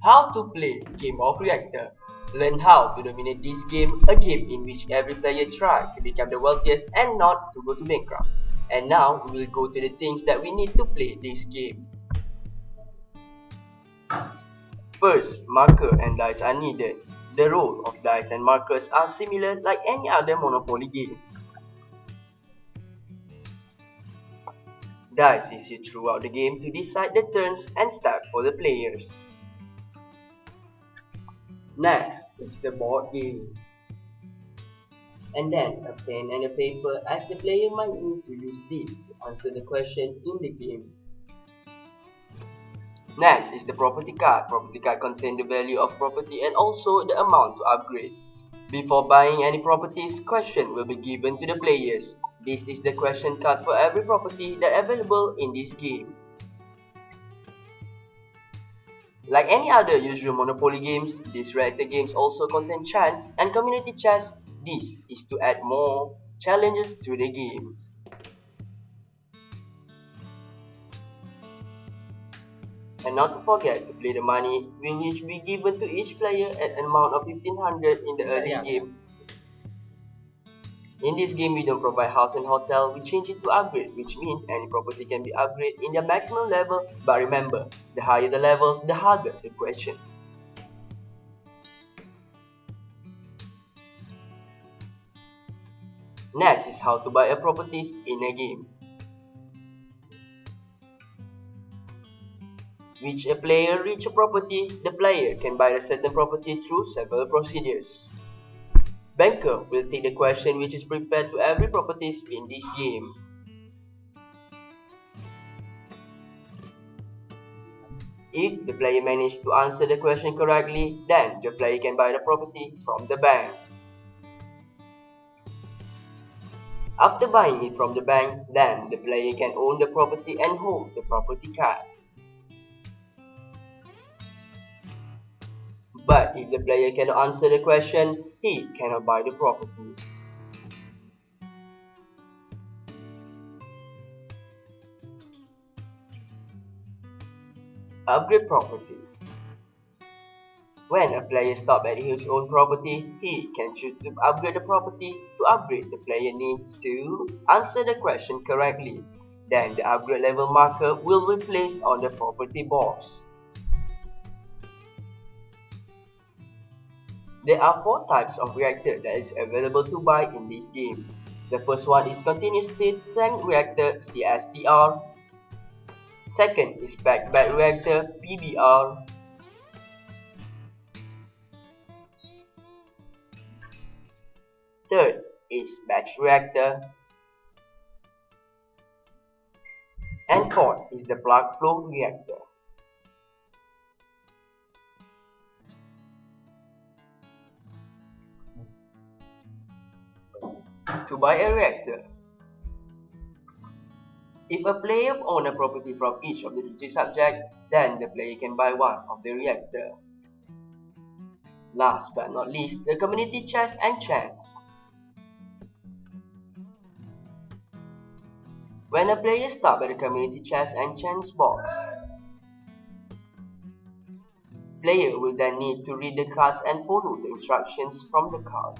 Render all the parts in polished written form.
How to play Game of Reactor. Learn how to dominate this game, a game in which every player tries to become the wealthiest and not to go to bankrupt. And now we will go to the things that we need to play this game. First, marker and dice are needed. The role of dice and markers are similar like any other Monopoly game. Dice is used throughout the game to decide the turns and start for the players. Next is the board game. And then a pen and a paper as the player might need to use this to answer the question in the game. Next is the property card. Property card contains the value of property and also the amount to upgrade. Before buying any properties, question will be given to the players. This is the question card for every property that available in this game. Like any other usual Monopoly games, these reactor games also contain chance and community chess. This is to add more challenges to the games. And not to forget to play the money which will be given to each player at an amount of 1500 in the early game. In this game we don't provide house and hotel, we change it to upgrade, which means any property can be upgraded in their maximum level, but remember, the higher the level, the harder the question. Next is how to buy a properties in a game. Which a player reach a property, the player can buy a certain property through several procedures. Banker will take the question which is prepared to every properties in this game. If the player manages to answer the question correctly, then the player can buy the property from the bank. After buying it from the bank, then the player can own the property and hold the property card. But if the player cannot answer the question, he cannot buy the property. Upgrade property. When a player stops at his own property, he can choose to upgrade the property. To upgrade, the player needs to answer the question correctly. Then the upgrade level marker will be placed on the property box. There are 4 types of reactor that is available to buy in this game. The first one is continuous state tank reactor CSTR. Second is back-to-back reactor PBR. Third is batch reactor. And fourth is the plug flow reactor. To buy a reactor. If a player owns a property from each of the three subjects, then the player can buy one of the reactor. Last but not least, the community chest and chance. When a player stops at the community chest and chance box, player will then need to read the cards and follow the instructions from the card.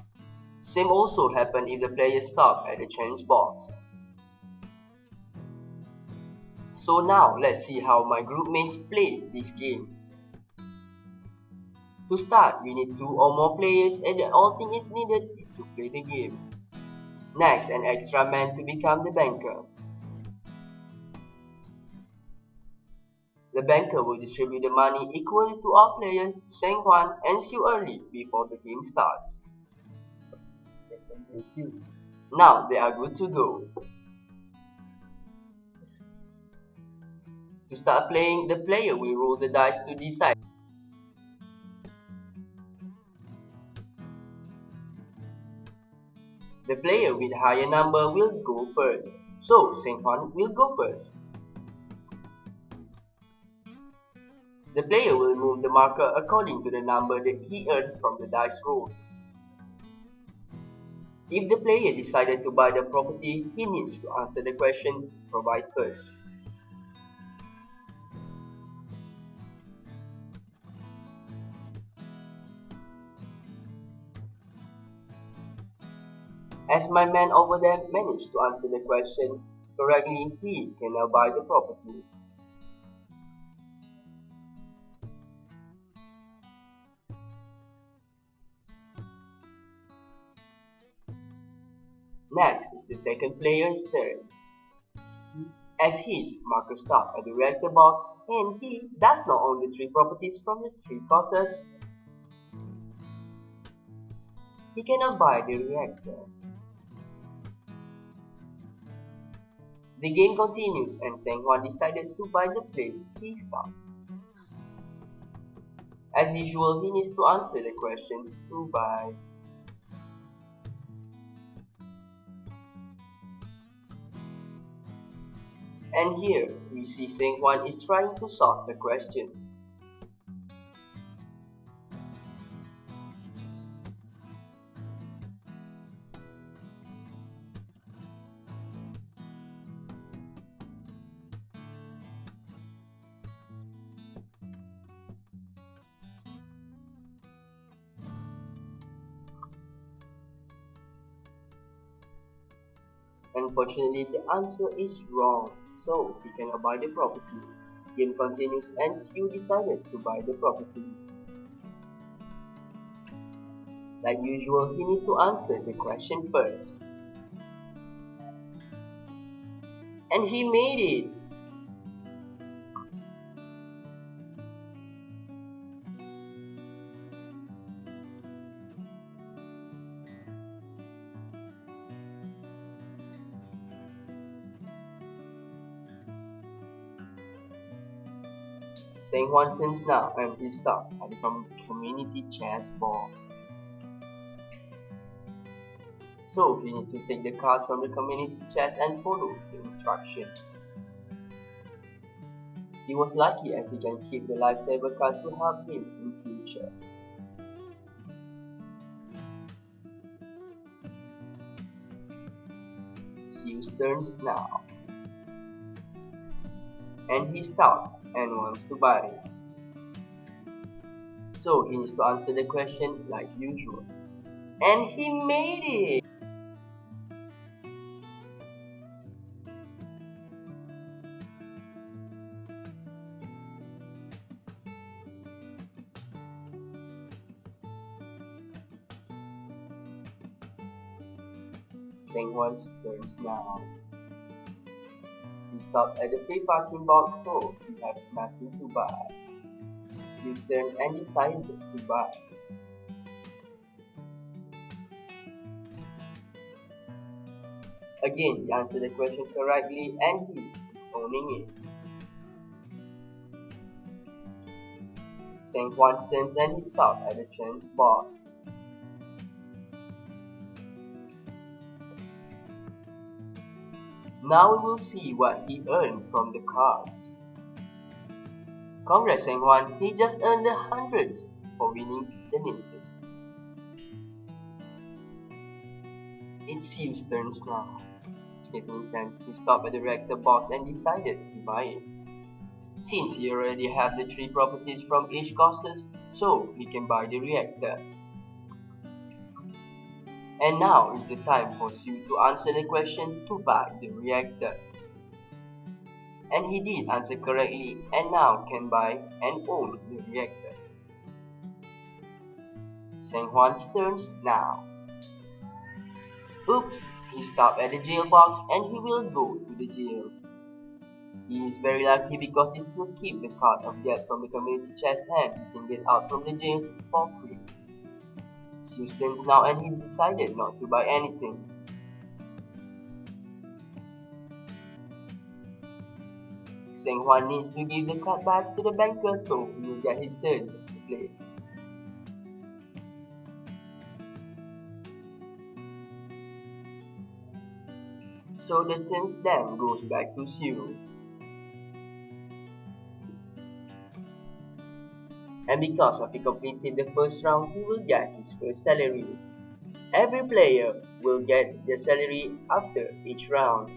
Same also happen if the player stops at the chance box. So now let's see how my group mates play this game. To start, we need 2 or more players and the only thing is needed is to play the game. Next, an extra man to become the banker. The banker will distribute the money equally to all players, saying one and see early before the game starts. Now they are good to go. To start playing, the player will roll the dice to decide. The player with a higher number will go first, so Saint Juan will go first. The player will move the marker according to the number that he earned from the dice roll. If the player decided to buy the property, he needs to answer the question provided first. As my man over there managed to answer the question correctly, he can now buy the property. Next is the second player's turn. As his marker stops at the reactor box and he does not own the three properties from the three courses, he cannot buy the reactor. The game continues and Seng Huan decided to buy the place he stopped. As usual, he needs to answer the question to buy. And here we see Seng Huan is trying to solve the question. Unfortunately, the answer is wrong, so he cannot buy the property. Game continues and Siu decided to buy the property. Like usual, he needs to answer the question first. And he made it! Seng Huan turns now and he stops at the community chess box. So he needs to take the cards from the community chest and follow the instructions. He was lucky as he can keep the lifesaver card to help him in future. Siu's turns now. And he stops and wants to buy it. So he needs to answer the question like usual. And he made it! Seng Huan's turns now. He stopped at the free parking box, so he has nothing to buy. He turned and decided to buy. Again, he answered the question correctly and he is owning it. Seng Huan turns and he stopped at the chance box. Now we will see what he earned from the cards. Congrats Seng Huan, he just earned the hundreds for winning the ninjas. It's Siu's turn now. Sniffing intense, he stopped at the reactor box and decided to buy it. Since he already has the three properties from each courses, so he can buy the reactor. And now is the time for Siu to answer the question to buy the reactor. And he did answer correctly and now can buy and own the reactor. Seng Huan's turns now. Oops, he stopped at the jail box and he will go to the jail. He is very lucky because he still keeps the card of death from the community chest and he can get out from the jail for free. Siu turns now and he decided not to buy anything. Seng Huan needs to give the card back to the banker so he will get his turn to play. So the turn then goes back to Siu. And because of he completed the first round, he will get his first salary. Every player will get their salary after each round.